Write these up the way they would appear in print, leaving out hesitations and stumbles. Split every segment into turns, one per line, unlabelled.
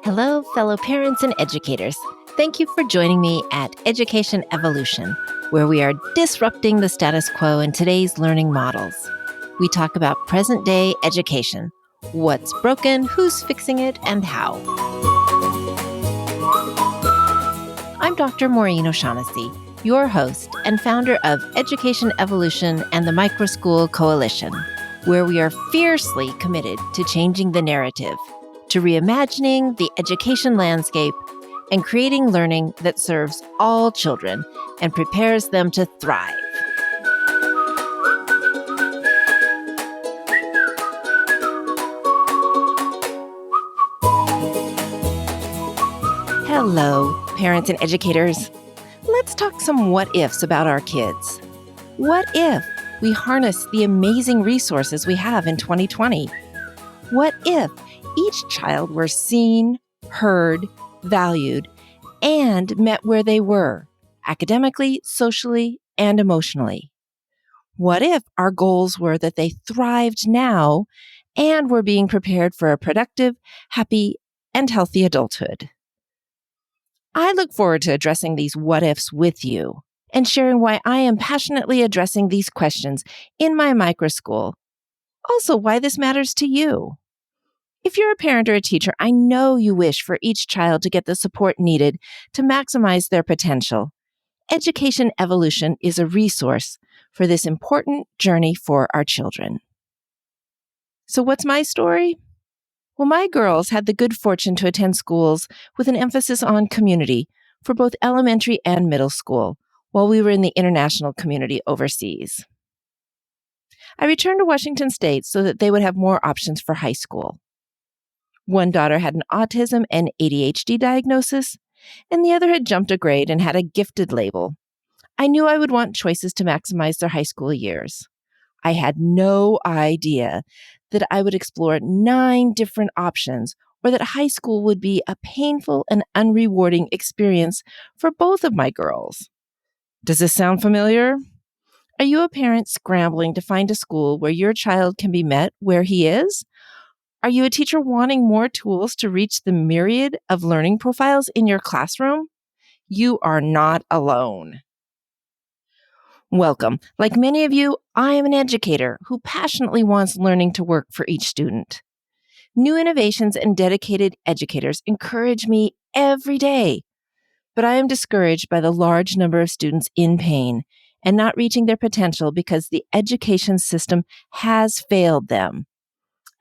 Hello, fellow parents and educators. Thank you for joining me at Education Evolution, where we are disrupting the status quo in today's learning models. We talk about present-day education, what's broken, who's fixing it, and how. I'm Dr. Maureen OShaughnessy, your host and founder of Education Evolution and the Microschool Coalition, where we are fiercely committed to changing the narrative, to reimagining the education landscape and creating learning that serves all children and prepares them to thrive. Hello, parents and educators. Let's talk some what-ifs about our kids. What if we harness the amazing resources we have in 2020? What if each child were seen, heard, valued, and met where they were, academically, socially, and emotionally? What if our goals were that they thrived now and were being prepared for a productive, happy, and healthy adulthood? I look forward to addressing these what-ifs with you and sharing why I am passionately addressing these questions in my microschool. Also, why this matters to you. If you're a parent or a teacher, I know you wish for each child to get the support needed to maximize their potential. Education Evolution is a resource for this important journey for our children. So what's my story? Well, my girls had the good fortune to attend schools with an emphasis on community for both elementary and middle school, while we were in the international community overseas. I returned to Washington State so that they would have more options for high school. One daughter had an autism and ADHD diagnosis, and the other had jumped a grade and had a gifted label. I knew I would want choices to maximize their high school years. I had no idea that I would explore 9 different options, or that high school would be a painful and unrewarding experience for both of my girls. Does this sound familiar? Are you a parent scrambling to find a school where your child can be met where he is? Are you a teacher wanting more tools to reach the myriad of learning profiles in your classroom? You are not alone. Welcome. Like many of you, I am an educator who passionately wants learning to work for each student. New innovations and dedicated educators encourage me every day, but I am discouraged by the large number of students in pain and not reaching their potential because the education system has failed them.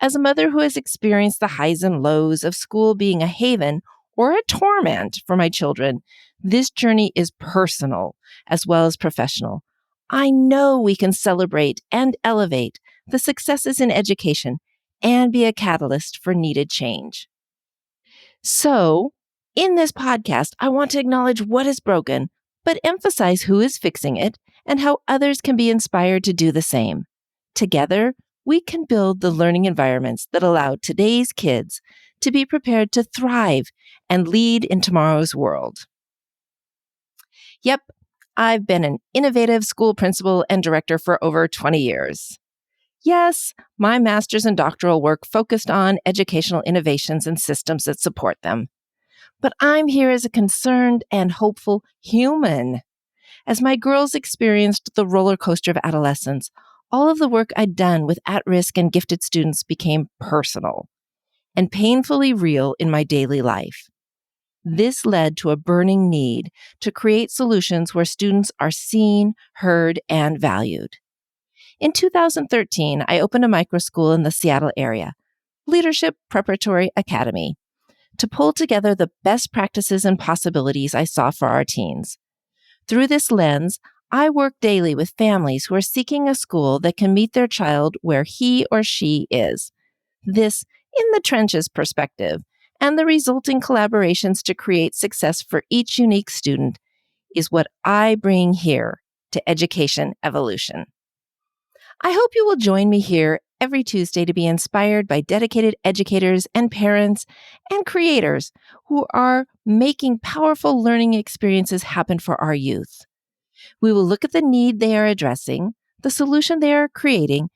As a mother who has experienced the highs and lows of school being a haven or a torment for my children, this journey is personal as well as professional. I know we can celebrate and elevate the successes in education and be a catalyst for needed change. So, in this podcast, I want to acknowledge what is broken, but emphasize who is fixing it and how others can be inspired to do the same. Together, we can build the learning environments that allow today's kids to be prepared to thrive and lead in tomorrow's world. Yep, I've been an innovative school principal and director for over 20 years. Yes, my master's and doctoral work focused on educational innovations and systems that support them. But I'm here as a concerned and hopeful human. As my girls experienced the roller coaster of adolescence, all of the work I'd done with at-risk and gifted students became personal and painfully real in my daily life. This led to a burning need to create solutions where students are seen, heard, and valued. In 2013, I opened a microschool in the Seattle area, Leadership Preparatory Academy, to pull together the best practices and possibilities I saw for our teens. Through this lens, I work daily with families who are seeking a school that can meet their child where he or she is. This in the trenches perspective and the resulting collaborations to create success for each unique student is what I bring here to Education Evolution. I hope you will join me here every Tuesday to be inspired by dedicated educators and parents and creators who are making powerful learning experiences happen for our youth. We will look at the need they are addressing, the solution they are creating,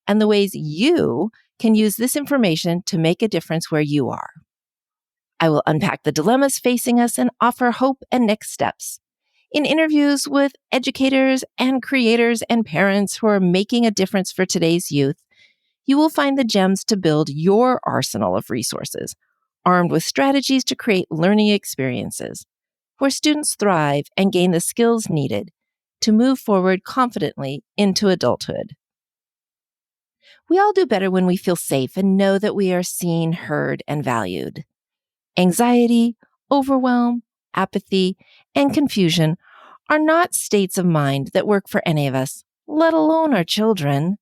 and the ways you can use this information to make a difference where you are. I will unpack the dilemmas facing us and offer hope and next steps. In interviews with educators and creators and parents who are making a difference for today's youth, you will find the gems to build your arsenal of resources, armed with strategies to create learning experiences where students thrive and gain the skills needed to move forward confidently into adulthood. We all do better when we feel safe and know that we are seen, heard, and valued. Anxiety, overwhelm, apathy, and confusion are not states of mind that work for any of us, let alone our children.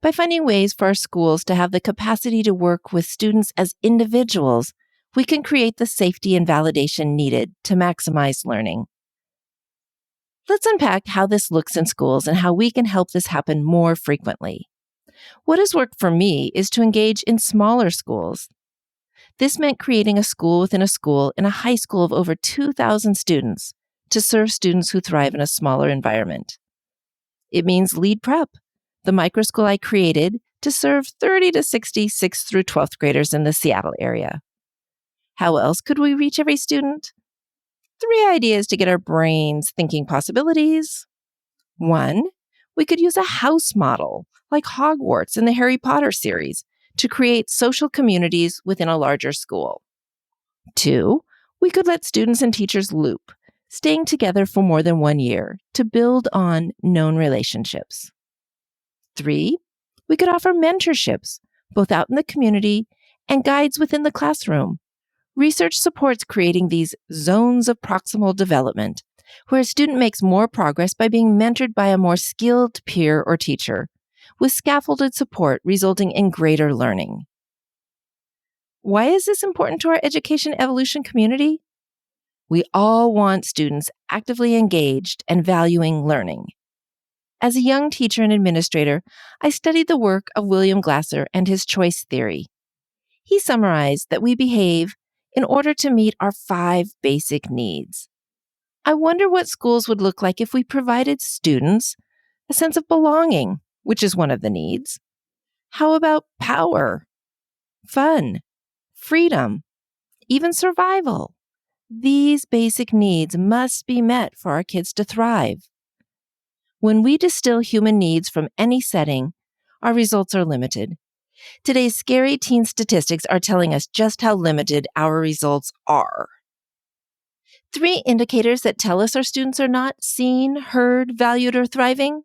By finding ways for our schools to have the capacity to work with students as individuals, we can create the safety and validation needed to maximize learning. Let's unpack how this looks in schools and how we can help this happen more frequently. What has worked for me is to engage in smaller schools. This meant creating a school within a school in a high school of over 2,000 students to serve students who thrive in a smaller environment. It means Lead Prep, the microschool I created to serve 30 to 60 6th through 12th graders in the Seattle area. How else could we reach every student? 3 ideas to get our brains thinking possibilities. 1, we could use a house model like Hogwarts in the Harry Potter series to create social communities within a larger school. 2, we could let students and teachers loop, staying together for more than 1 year to build on known relationships. 3, we could offer mentorships, both out in the community and guides within the classroom. Research supports creating these zones of proximal development, where a student makes more progress by being mentored by a more skilled peer or teacher, with scaffolded support resulting in greater learning. Why is this important to our education evolution community? We all want students actively engaged and valuing learning. As a young teacher and administrator, I studied the work of William Glasser and his choice theory. He summarized that we behave in order to meet our 5 basic needs. I wonder what schools would look like if we provided students a sense of belonging, which is one of the needs. How about power, fun, freedom, even survival? These basic needs must be met for our kids to thrive. When we distill human needs from any setting, our results are limited. Today's scary teen statistics are telling us just how limited our results are. 3 indicators that tell us our students are not seen, heard, valued, or thriving.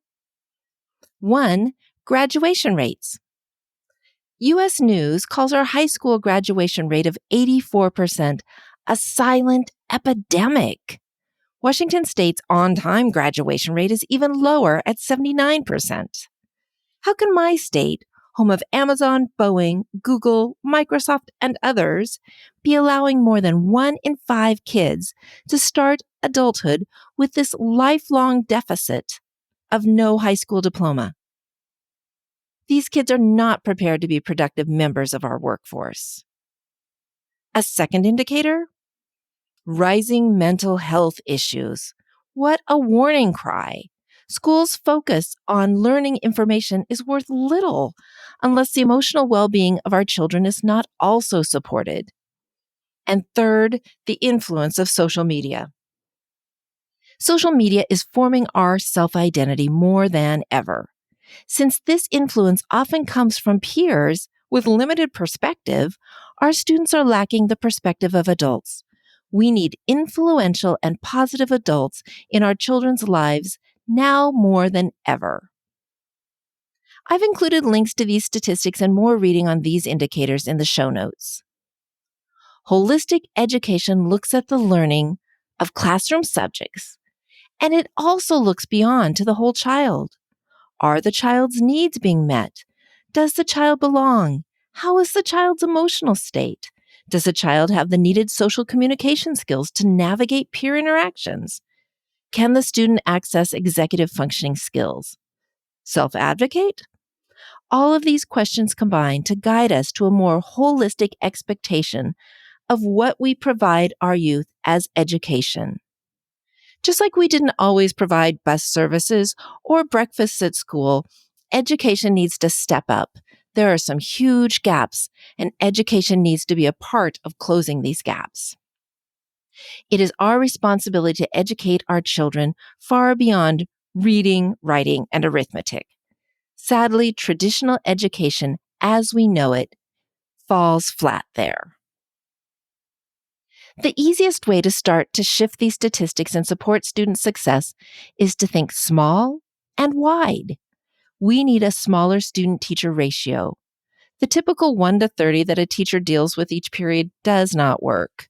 1, graduation rates. U.S. News calls our high school graduation rate of 84% a silent epidemic. Washington State's on-time graduation rate is even lower at 79%. How can my state, home of Amazon, Boeing, Google, Microsoft, and others, be allowing more than 1 in 5 kids to start adulthood with this lifelong deficit of no high school diploma? These kids are not prepared to be productive members of our workforce. A second indicator? Rising mental health issues. What a warning cry. Schools' focus on learning information is worth little unless the emotional well-being of our children is not also supported. And third, the influence of social media. Social media is forming our self-identity more than ever. Since this influence often comes from peers with limited perspective, our students are lacking the perspective of adults. We need influential and positive adults in our children's lives now more than ever. I've included links to these statistics and more reading on these indicators in the show notes. Holistic education looks at the learning of classroom subjects, and it also looks beyond to the whole child. Are the child's needs being met? Does the child belong? How is the child's emotional state? Does the child have the needed social communication skills to navigate peer interactions? Can the student access executive functioning skills? Self-advocate? All of these questions combine to guide us to a more holistic expectation of what we provide our youth as education. Just like we didn't always provide bus services or breakfasts at school, education needs to step up There are some huge gaps, and education needs to be a part of closing these gaps. It is our responsibility to educate our children far beyond reading, writing, and arithmetic. Sadly, traditional education, as we know it, falls flat there. The easiest way to start to shift these statistics and support student success is to think small and wide. We need a smaller student-teacher ratio. The typical 1 to 30 that a teacher deals with each period does not work.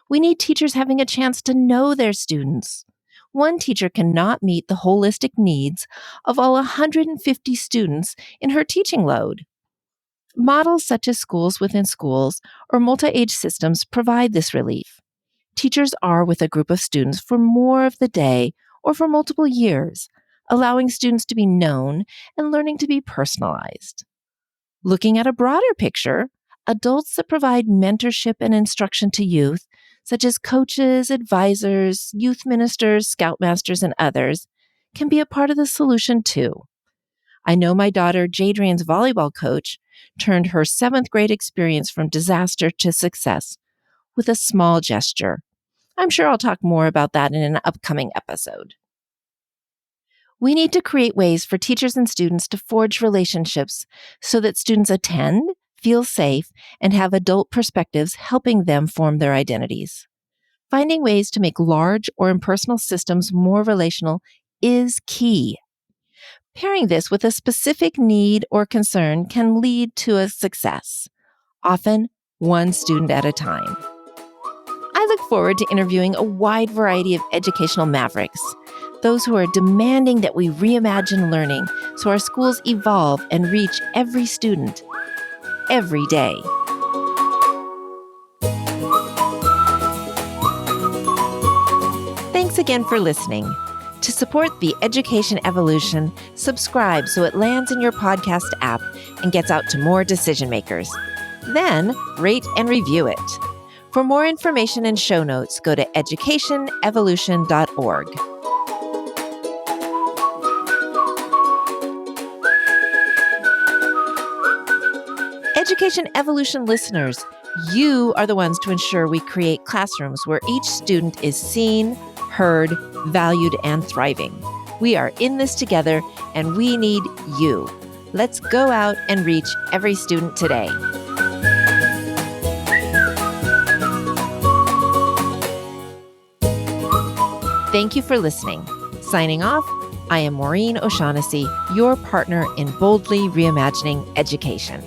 We need teachers having a chance to know their students. One teacher cannot meet the holistic needs of all 150 students in her teaching load. Models such as schools within schools or multi-age systems provide this relief. Teachers are with a group of students for more of the day or for multiple years, allowing students to be known and learning to be personalized. Looking at a broader picture, adults that provide mentorship and instruction to youth, such as coaches, advisors, youth ministers, scoutmasters, and others, can be a part of the solution too. I know my daughter Jadrian's volleyball coach turned her 7th grade experience from disaster to success with a small gesture. I'm sure I'll talk more about that in an upcoming episode. We need to create ways for teachers and students to forge relationships so that students attend, feel safe, and have adult perspectives helping them form their identities. Finding ways to make large or impersonal systems more relational is key. Pairing this with a specific need or concern can lead to a success, often one student at a time. I look forward to interviewing a wide variety of educational mavericks, those who are demanding that we reimagine learning so our schools evolve and reach every student, every day. Thanks again for listening. To support the education evolution, subscribe so it lands in your podcast app and gets out to more decision makers. Then rate and review it. For more information and show notes, go to educationevolution.org. Education Evolution listeners, you are the ones to ensure we create classrooms where each student is seen, heard, valued, and thriving. We are in this together, and we need you. Let's go out and reach every student today. Thank you for listening. Signing off, I am Maureen OShaughnessy, your partner in boldly reimagining education.